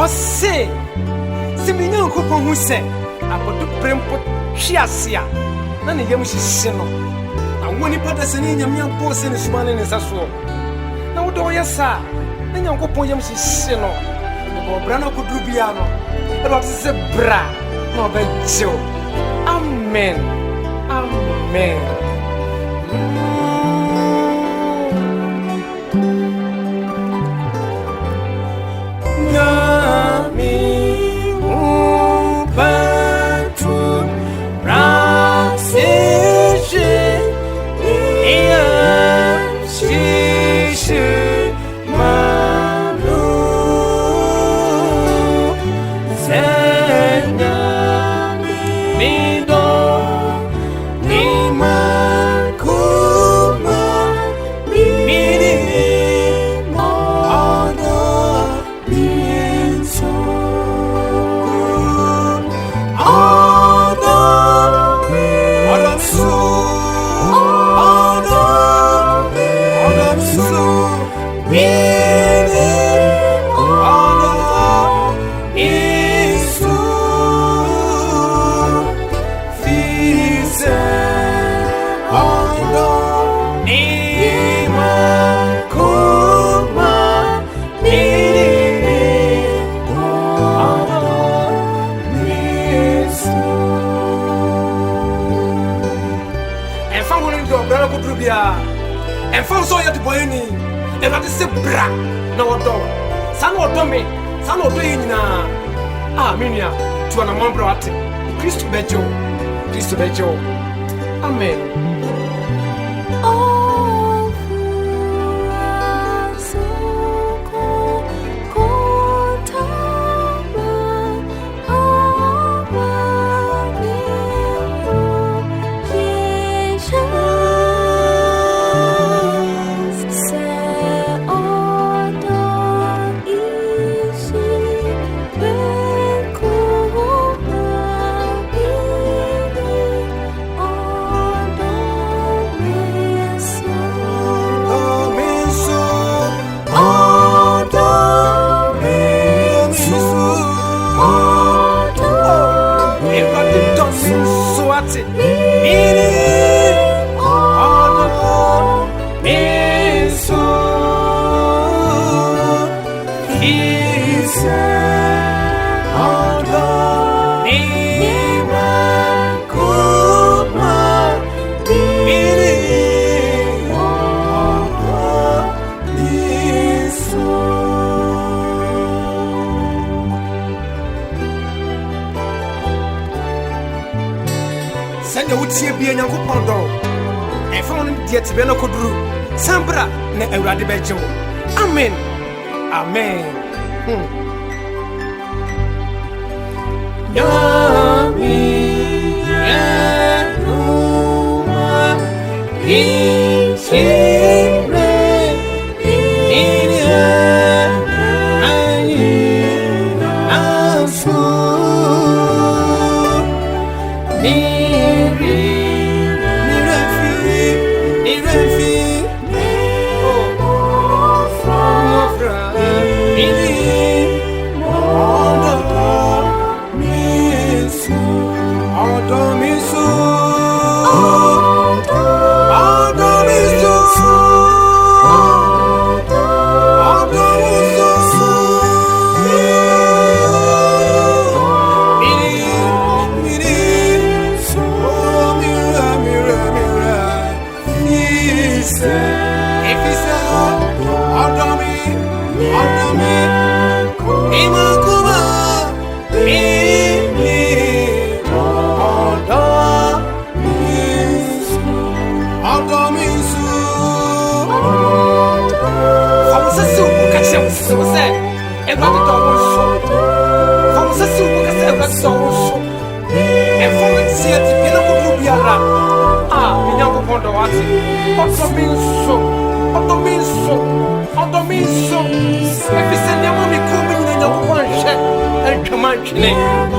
Ose Simina Coupon who said, I put the Brempo Chiasia, none of them is sino. And when you put us in your young boss in his man in his assault. Now, do you, sir? Then you go point him to sino. The Brano could do piano. About the bra, no bad joke. Amen. Amen. And found so yet boy any, and that is a bra. No, don't. Son or dummy, son or doing now. Minia, to an among brought Christ Bejo, Christ Bejo. Amen. Send the wood be a young pondo. And found yet Beno Kudru, Sambra, ne Radibejo. Amen. Amen. Come on,